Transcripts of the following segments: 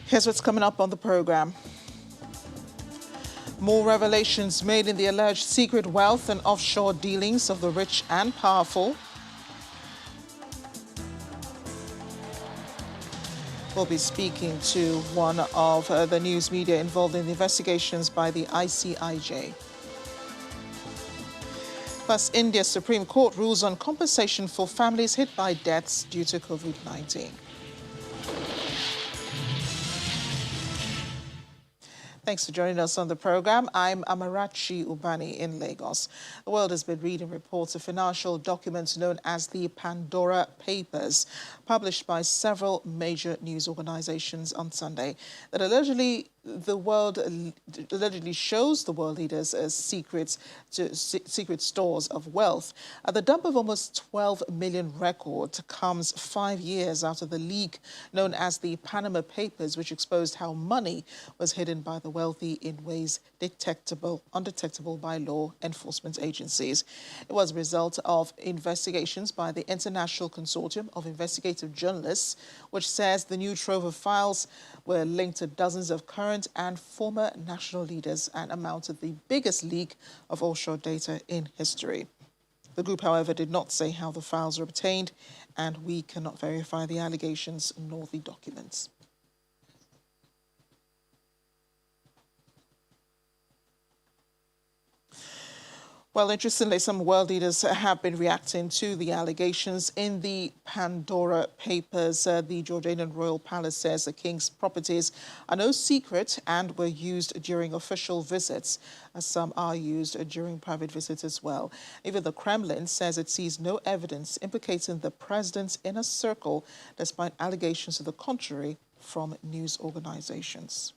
Here's what's coming up on the program. More revelations made in the alleged secret wealth and offshore dealings of the rich and powerful. We'll be speaking to one of the news media involved in the investigations by the ICIJ. Plus, India's Supreme Court rules on compensation for families hit by deaths due to COVID-19. Thanks for joining us on the program. I'm Amarachi Ubani in Lagos. The world has been reading reports of financial documents known as the Pandora Papers, published by several major news organizations on Sunday, that allegedly shows the world leaders as secret stores of wealth. The dump of almost 12 million records comes 5 years after the leak known as the Panama Papers, which exposed how money was hidden by the wealthy in ways undetectable by law enforcement agencies. It was a result of investigations by the International Consortium of Investigative Journalists, which says the new trove of files were linked to dozens of current and former national leaders and amounted the biggest leak of offshore data in history. The group, however, did not say how the files were obtained, and we cannot verify the allegations nor the documents. Well, interestingly, some world leaders have been reacting to the allegations in the Pandora Papers. The Jordanian royal palace says the king's properties are no secret and were used during official visits, as some are used during private visits as well. Even the Kremlin says it sees no evidence implicating the president's inner circle, despite allegations to the contrary from news organizations.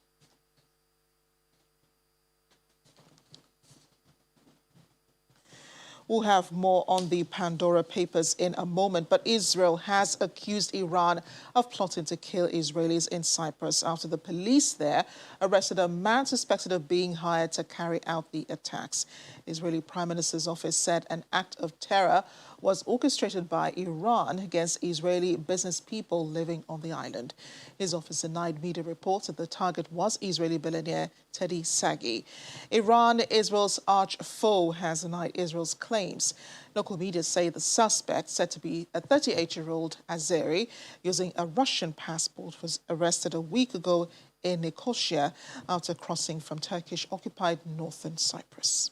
We'll have more on the Pandora Papers in a moment, but Israel has accused Iran of plotting to kill Israelis in Cyprus after the police there arrested a man suspected of being hired to carry out the attacks. The Israeli Prime Minister's office said an act of terror was orchestrated by Iran against Israeli business people living on the island. His office denied media reports that the target was Israeli billionaire Teddy Sagi. Iran, Israel's arch foe, has denied Israel's claims. Local media say the suspect, said to be a 38-year-old Azeri using a Russian passport, was arrested a week ago in Nicosia after crossing from Turkish-occupied northern Cyprus.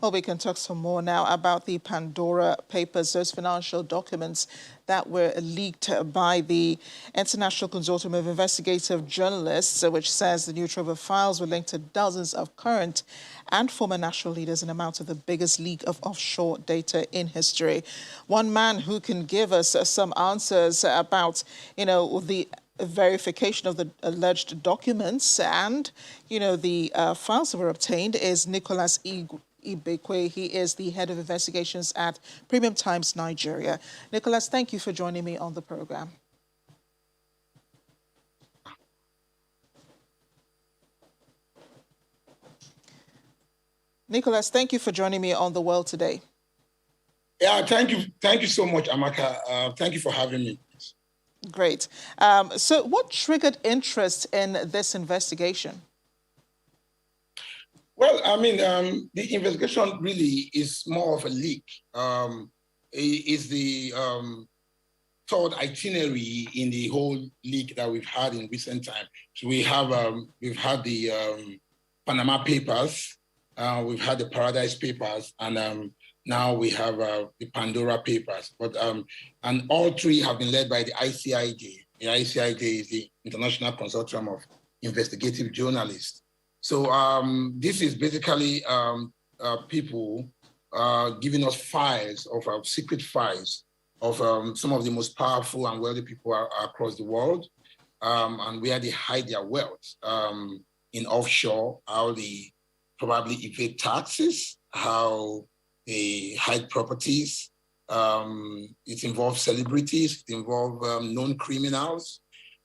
Well, we can talk some more now about the Pandora Papers, those financial documents that were leaked by the International Consortium of Investigative Journalists, which says the new trove of files were linked to dozens of current and former national leaders and amount to the biggest leak of offshore data in history. One man who can give us some answers about, the verification of the alleged documents and, the files that were obtained is Nicholas Ibekwe. He is the head of investigations at Premium Times Nigeria. Nicholas, thank you for joining me on the program. Nicholas, thank you for joining me on The World Today. Yeah, thank you. Thank you so much, Amaka. Thank you for having me. Great. So what triggered interest in this investigation? Well, the investigation really is more of a leak. It's the third itinerary in the whole leak that we've had in recent time. So we've had the Panama Papers, we've had the Paradise Papers, and now we have the Pandora Papers. But and all three have been led by the ICIJ. The ICIJ is the International Consortium of Investigative Journalists. So this is basically people giving us files of secret files some of the most powerful and wealthy people across the world, and where they hide their wealth in offshore, how they probably evade taxes, how they hide properties. It involves celebrities, it involves known criminals.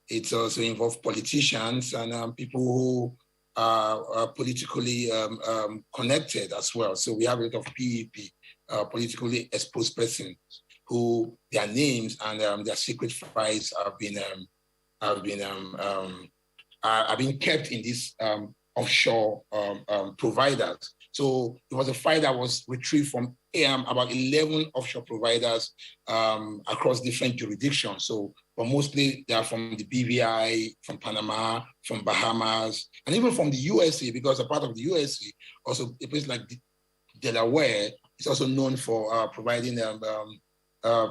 It also involves politicians and people who are politically connected as well. So we have a lot of PEP, politically exposed persons, who their names and their secret files have been kept in these offshore providers. So it was a file that was retrieved from about 11 offshore providers across different jurisdictions. So, but mostly they are from the BVI, from Panama, from Bahamas, and even from the USA, because a part of the USA, also a place like Delaware is also known for providing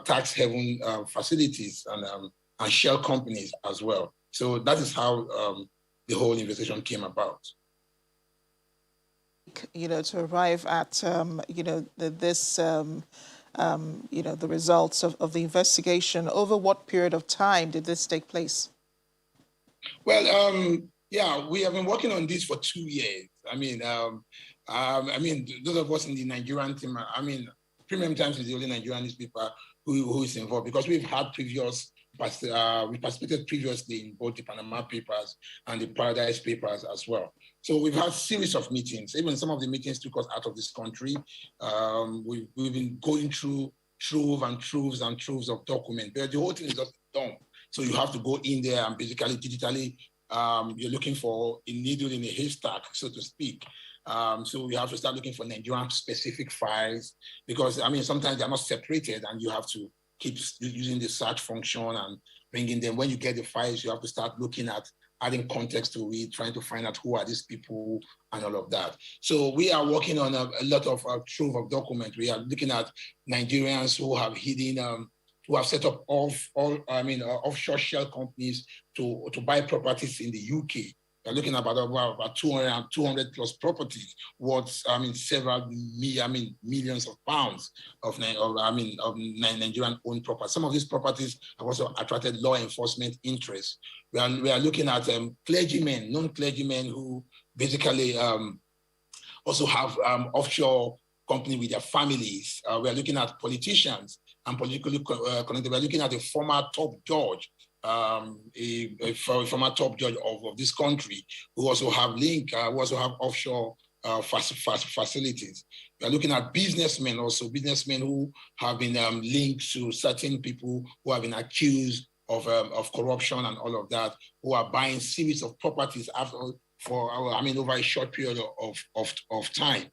tax haven facilities and shell companies as well. So that is how the whole investigation came about. To arrive at, the results of the investigation, over what period of time did this take place? Well, yeah, we have been working on this for 2 years. I mean, those of us in the Nigerian team, Premium Times is the only Nigerian newspaper who is involved, because we've had we participated previously in both the Panama Papers and the Paradise Papers as well. So we've had a series of meetings. Even some of the meetings took us out of this country. We've been going through troves and troves of documents. But the whole thing is just done. So you have to go in there and basically digitally, you're looking for a needle in a haystack, so to speak. So you have to start looking for Nigerian specific files, because sometimes they're not separated, and you have to keep using the search function and bringing them. When you get the files, you have to start looking at adding context to it, trying to find out who are these people and all of that. So we are working on a lot of trove of documents. We are looking at Nigerians who have hidden, who have set up offshore shell companies to buy properties in the UK. We're looking at about 200 plus properties worth, several millions of pounds of Nigerian owned property. Some of these properties have also attracted law enforcement interest. We are looking at clergymen, non-clergymen, who basically also have offshore company with their families. We are looking at politicians and politically connected. We are looking at a former top judge, a former top judge of this country, who also have who also have offshore facilities. We are looking at businessmen also, businessmen who have been linked to certain people who have been accused of corruption and all of that, who are buying series of properties over a short period of time.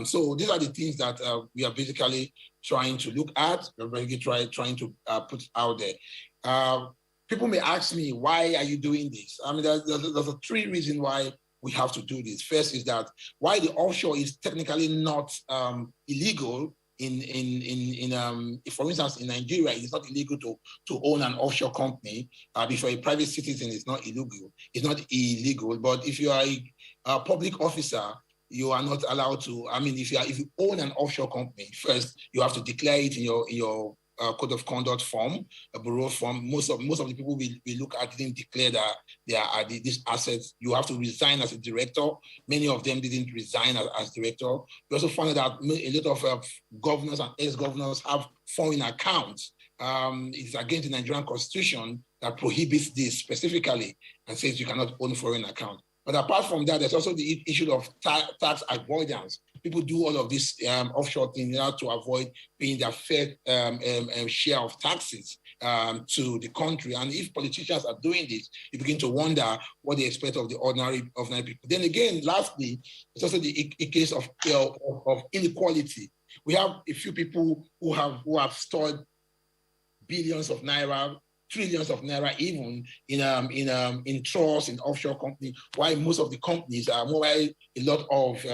So these are the things that we are basically trying to look at. We're basically trying to put out there. People may ask me, why are you doing this? There's three reasons why we have to do this. First is that while the offshore is technically not illegal, for instance, in Nigeria, it's not illegal to own an offshore company. Before a private citizen, it's not illegal. It's not illegal, but if you are a public officer, you are not allowed to. If you own an offshore company, first you have to declare it in your code of conduct form, a bureau form. Most of the people we look at didn't declare that they are these assets. You have to resign as a director. Many of them didn't resign as director. We also found out a lot of governors and ex-governors have foreign accounts. It's against the Nigerian constitution that prohibits this specifically and says you cannot own foreign account. But apart from that, there's also the issue of tax avoidance. People do all of this offshore thing in order to avoid paying their fair share of taxes to the country. And if politicians are doing this, you begin to wonder what they expect of the ordinary people. Then again, lastly, it's also the case of inequality. We have a few people who have stored billions of naira, trillions of naira, even in trusts, in offshore companies, while most of the companies are a lot of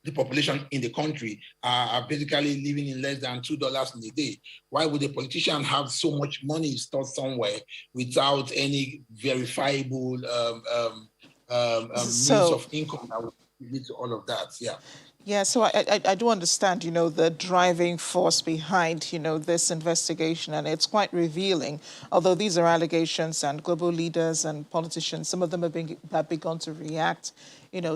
the population in the country are basically living in less than $2 in a day. Why would a politician have so much money stored somewhere without any verifiable means of income that would lead to all of that? Yeah. Yeah, so I do understand, the driving force behind, this investigation, and it's quite revealing. Although these are allegations, and global leaders and politicians, some of them have begun to react,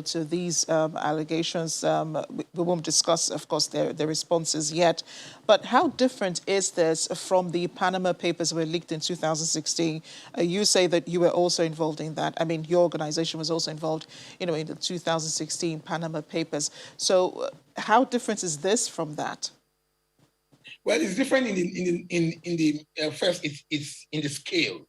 to these allegations. We won't discuss, of course, their responses yet. But how different is this from the Panama Papers were leaked in 2016? You say that you were also involved in that. I mean, your organization was also involved, in the 2016 Panama Papers. So how different is this from that? Well, it's different first, it's in the scale.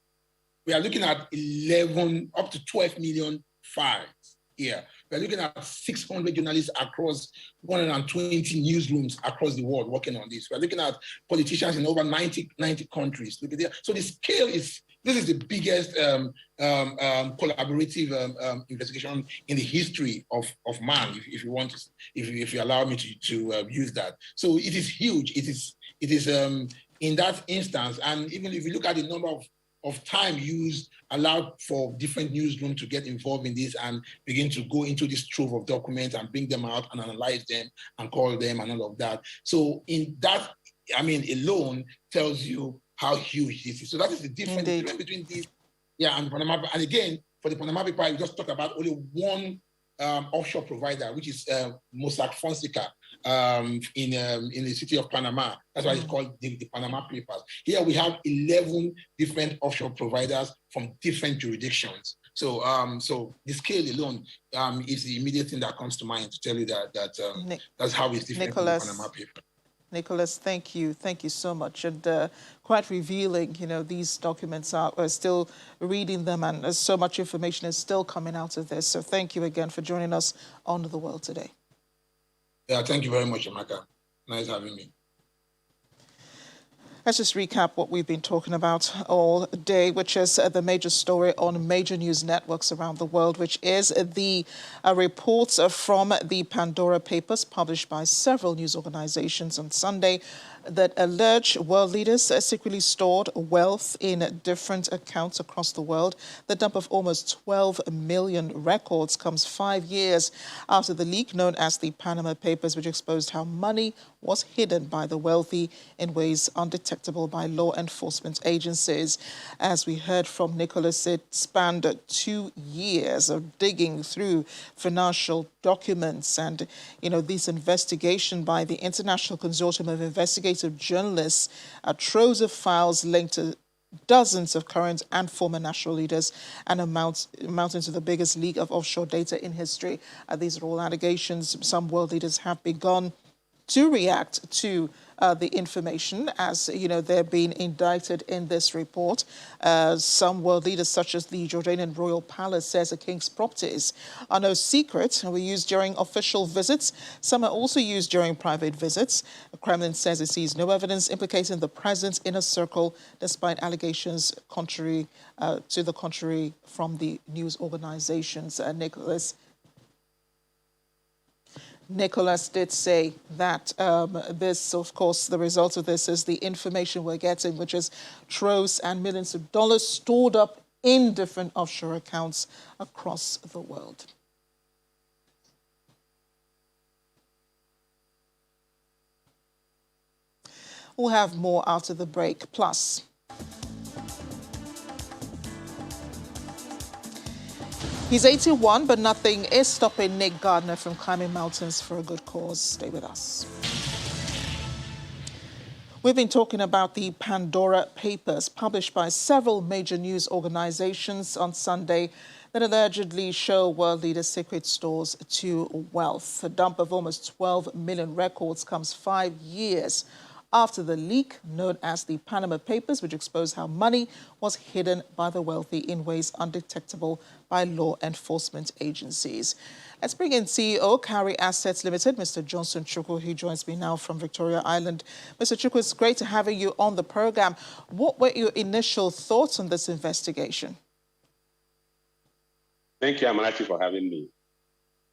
We are looking at 11 up to 12 million files here. We're looking at 600 journalists across 120 newsrooms across the world working on this. We're looking at politicians in over 90 countries. Look at that. So the scale this is the biggest collaborative investigation in the history of man, if you want to, if you allow me to use that. So it is huge. It is in that instance, and even if you look at the number of time used, allowed for different newsrooms to get involved in this and begin to go into this trove of documents and bring them out and analyze them and call them and all of that. So in that, I mean, alone tells you how huge this is. So that is the difference between these, and Panama. And again, for the Panama paper, we just talked about only one offshore provider, which is Mossack Fonseca in the city of Panama. That's why it's called the Panama Papers. Here we have 11 different offshore providers from different jurisdictions. So so the scale alone is the immediate thing that comes to mind to tell you that that's how it's different from the Panama paper. Nicholas, thank you. Thank you so much. And quite revealing, these documents are still reading them, and so much information is still coming out of this. So thank you again for joining us on The World today. Yeah, thank you very much, Amaka. Nice having me. Let's just recap what we've been talking about all day, which is the major story on major news networks around the world, which is the reports from the Pandora Papers published by several news organizations on Sunday that allege world leaders secretly stored wealth in different accounts across the world. The dump of almost 12 million records comes 5 years after the leak known as the Panama Papers, which exposed how money was hidden by the wealthy in ways undetectable by law enforcement agencies. As we heard from Nicholas, it spanned 2 years of digging through financial documents and, this investigation by the International Consortium of Investigative Journalists, troves of files linked to dozens of current and former national leaders and amounting to the biggest leak of offshore data in history. These are all allegations. Some world leaders have begun to react to the information as, they're being indicted in this report. Some world leaders, such as the Jordanian royal palace, says the king's properties are no secret and were used during official visits. Some are also used during private visits. The Kremlin says it sees no evidence implicating the president's inner circle, despite allegations to the contrary from the news organizations. Nicholas did say that this, of course, the result of this is the information we're getting, which is troves and millions of dollars stored up in different offshore accounts across the world. We'll have more after the break. Plus, he's 81, but nothing is stopping Nick Gardner from climbing mountains for a good cause. Stay with us. We've been talking about the Pandora Papers published by several major news organizations on Sunday that allegedly show world leaders' secret stores to wealth. A dump of almost 12 million records comes 5 years after the leak known as the Panama Papers, which exposed how money was hidden by the wealthy in ways undetectable by law enforcement agencies. Let's bring in CEO, Carry Assets Limited, Mr. Johnson Chukwu. He joins me now from Victoria Island. Mr. Chukwu, it's great to have you on the program. What were your initial thoughts on this investigation? Thank you, Amarachi, for having me.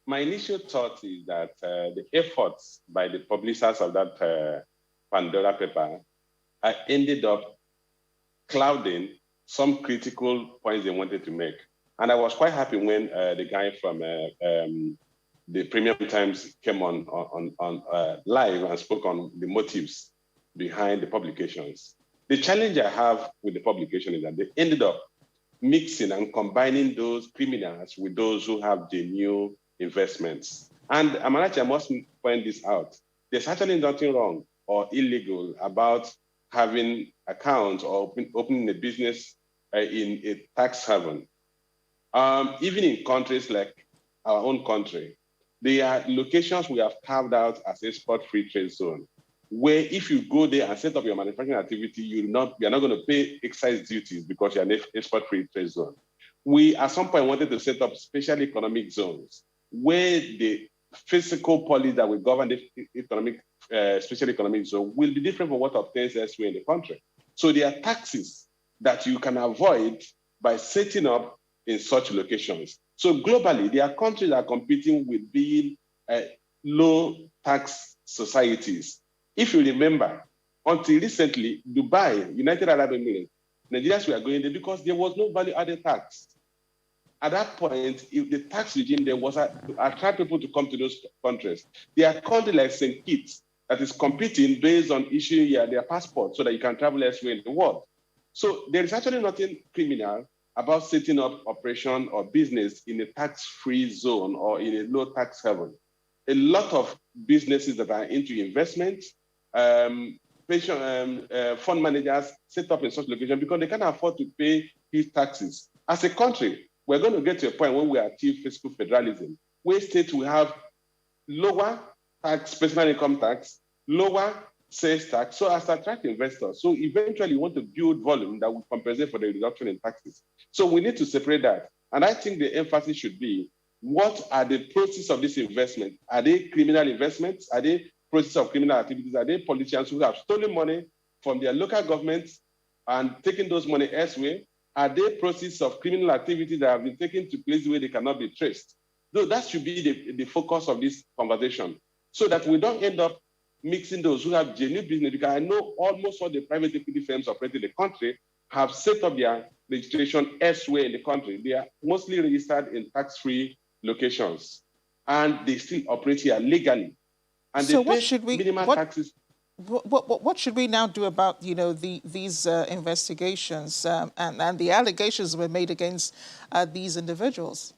My initial thought is that the efforts by the publishers of that Pandora paper ended up clouding some critical points they wanted to make. And I was quite happy when the guy from the Premium Times came on live and spoke on the motives behind the publications. The challenge I have with the publication is that they ended up mixing and combining those criminals with those who have genuine investments. And Amarachi, I must point this out. There's actually nothing wrong or illegal about having accounts or opening a business in a tax haven. Even in countries like our own country, there are locations we have carved out as export-free trade zone, where if you go there and set up your manufacturing activity, you're not going to pay excise duties because you're an export-free trade zone. We, at some point, wanted to set up special economic zones where the physical policy that will govern the special economic zone will be different from what obtains elsewhere in the country. So there are taxes that you can avoid by setting up in such locations. So globally, there are countries that are competing with being low tax societies. If you remember, until recently, Dubai, United Arab Emirates, Nigerians were going there because there was no value-added tax. At that point, if the tax regime there was to attract people to come to those countries. There are countries like St. Kitts that is competing based on issuing their passport so that you can travel elsewhere in the world. So there is actually nothing criminal about setting up operation or business in a tax-free zone or in a low tax haven. A lot of businesses that are into investment, fund managers set up in such location because they can't afford to pay huge taxes. As a country, we're going to get to a point when we achieve fiscal federalism, where states will have lower tax, personal income tax, lower sales tax, so as to attract investors. So eventually you want to build volume that will compensate for the reduction in taxes. So we need to separate that. And I think the emphasis should be, what are the proceeds of this investment? Are they criminal investments? Are they proceeds of criminal activities? Are they politicians who have stolen money from their local governments and taken those money elsewhere? Are they proceeds of criminal activities that have been taken to places where they cannot be traced? So that should be the focus of this conversation, so that we don't end up mixing those who have genuine business, because I know almost all the private equity firms operating in the country have set up their registration elsewhere in the country. They are mostly registered in tax-free locations, and they still operate here legally. And so they pay minimum taxes. What should we now do about these investigations and the allegations were made against these individuals?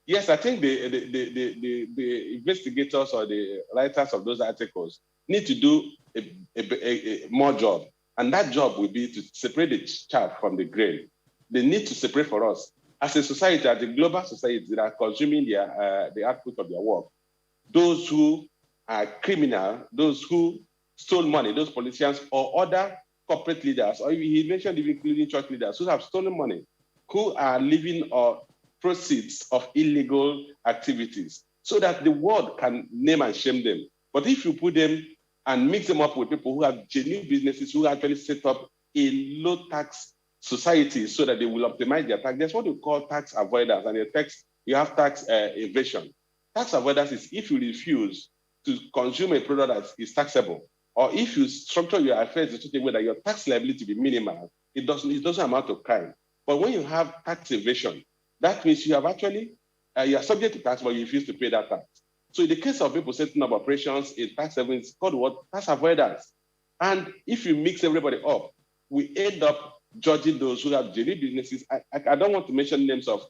Yes, I think the investigators or the writers of those articles need to do a more job. And that job will be to separate the chaff from the grain. They need to separate for us. As a society, as a global society that are consuming the output of their work, those who are criminal, those who stole money, those politicians or other corporate leaders, or he mentioned even including church leaders who have stolen money, who are living or proceeds of illegal activities, so that the world can name and shame them. But if you put them and mix them up with people who have genuine businesses, who actually set up in low tax societies so that they will optimize their tax, that's what we call tax avoidance. And in text, you have tax evasion. Tax avoidance is if you refuse to consume a product that is taxable, or if you structure your affairs in such a way that your tax liability be minimal, it doesn't amount to crime. But when you have tax evasion, that means you have actually, you are subject to tax, but you refuse to pay that tax. So in the case of people setting up operations in tax havens, it's called what? Tax avoidance. And if you mix everybody up, we end up judging those who have genuine businesses. I don't want to mention names of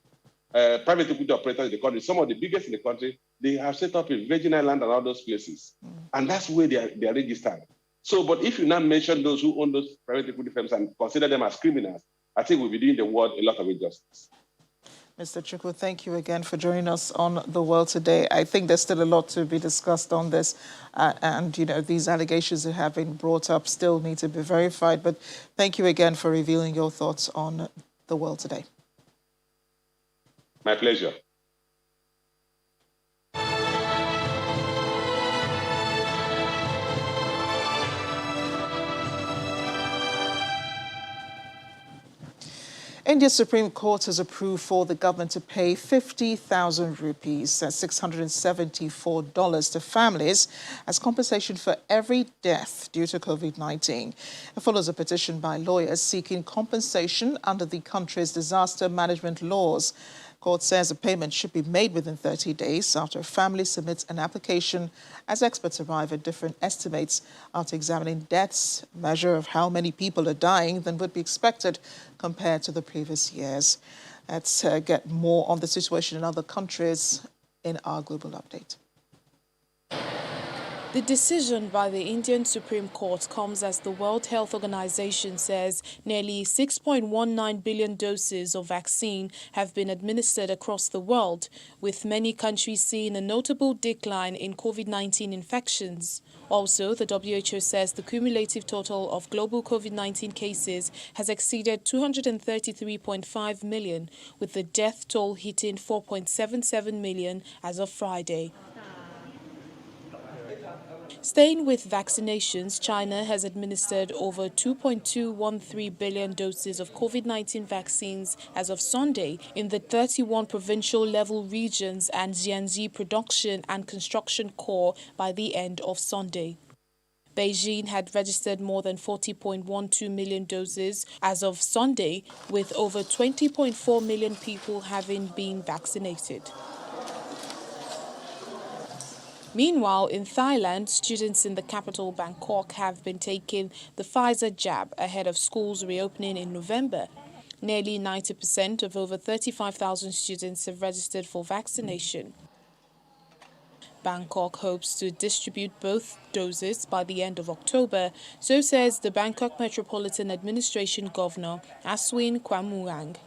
private equity operators in the country. Some of the biggest in the country, they have set up in Virgin Island and all those places. And that's where they are registered. So, but if you now mention those who own those private equity firms and consider them as criminals, I think we'll be doing the world a lot of injustice. Mr. Chukwu, thank you again for joining us on The World Today. I think there's still a lot to be discussed on this. And, these allegations that have been brought up still need to be verified. But thank you again for revealing your thoughts on The World Today. My pleasure. India's Supreme Court has approved for the government to pay 50,000 rupees, $674 to families as compensation for every death due to COVID-19. It follows a petition by lawyers seeking compensation under the country's disaster management laws. Court says a payment should be made within 30 days after a family submits an application, as experts arrive at different estimates after examining deaths, a measure of how many people are dying than would be expected compared to the previous years. Let's get more on the situation in other countries in our global update. The decision by the Indian Supreme Court comes as the World Health Organization says nearly 6.19 billion doses of vaccine have been administered across the world, with many countries seeing a notable decline in COVID-19 infections. Also, the WHO says the cumulative total of global COVID-19 cases has exceeded 233.5 million, with the death toll hitting 4.77 million as of Friday. Staying with vaccinations, China has administered over 2.213 billion doses of COVID-19 vaccines as of Sunday in the 31 provincial level regions and Jiangxi production and construction core by the end of Sunday. Beijing had registered more than 40.12 million doses as of Sunday, with over 20.4 million people having been vaccinated. Meanwhile, in Thailand, students in the capital Bangkok have been taking the Pfizer jab ahead of schools reopening in November. Nearly 90% of over 35,000 students have registered for vaccination. Bangkok hopes to distribute both doses by the end of October, so says the Bangkok Metropolitan Administration Governor Aswin Khamuang.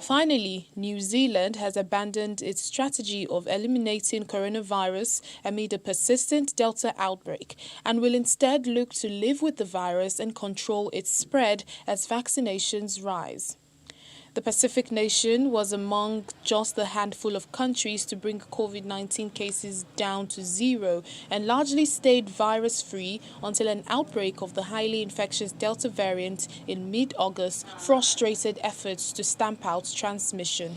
Finally, New Zealand has abandoned its strategy of eliminating coronavirus amid a persistent Delta outbreak and will instead look to live with the virus and control its spread as vaccinations rise. The Pacific nation was among just a handful of countries to bring COVID-19 cases down to zero and largely stayed virus-free until an outbreak of the highly infectious Delta variant in mid-August frustrated efforts to stamp out transmission.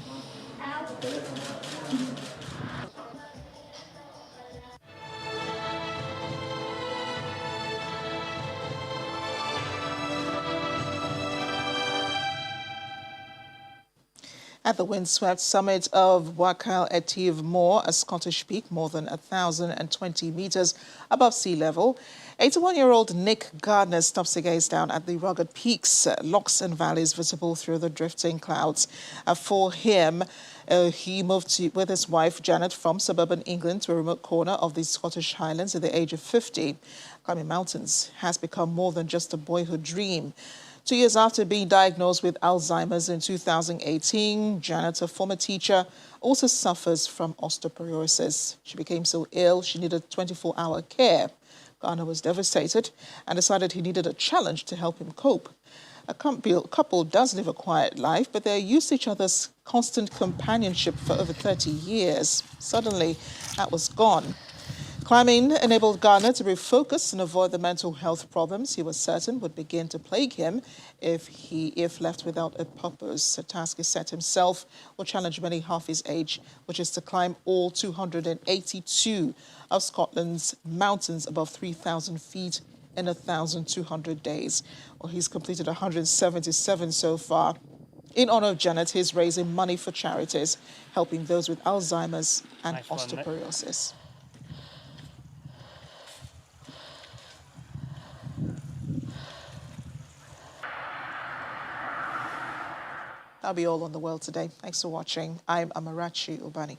At the windswept summit of Wakal Etiv Moor, a Scottish peak more than 1,020 metres above sea level, 81-year-old Nick Gardner stops to gaze down at the rugged peaks, lochs and valleys visible through the drifting clouds. For him, he moved with his wife Janet from suburban England to a remote corner of the Scottish Highlands at the age of 50. Climbing mountains has become more than just a boyhood dream. 2 years after being diagnosed with Alzheimer's in 2018, Janet, a former teacher, also suffers from osteoporosis. She became so ill she needed 24-hour care. Garner was devastated and decided he needed a challenge to help him cope. A couple does live a quiet life, but they're used to each other's constant companionship for over 30 years. Suddenly, that was gone. Climbing enabled Garner to refocus and avoid the mental health problems he was certain would begin to plague him if left without a purpose. A task he set himself will challenge many half his age, which is to climb all 282 of Scotland's mountains above 3,000 feet in 1,200 days. Well, he's completed 177 so far. In honor of Janet, he's raising money for charities, helping those with Alzheimer's and osteoporosis. That'll be all on The World Today. Thanks for watching. I'm Amarachi Ubani.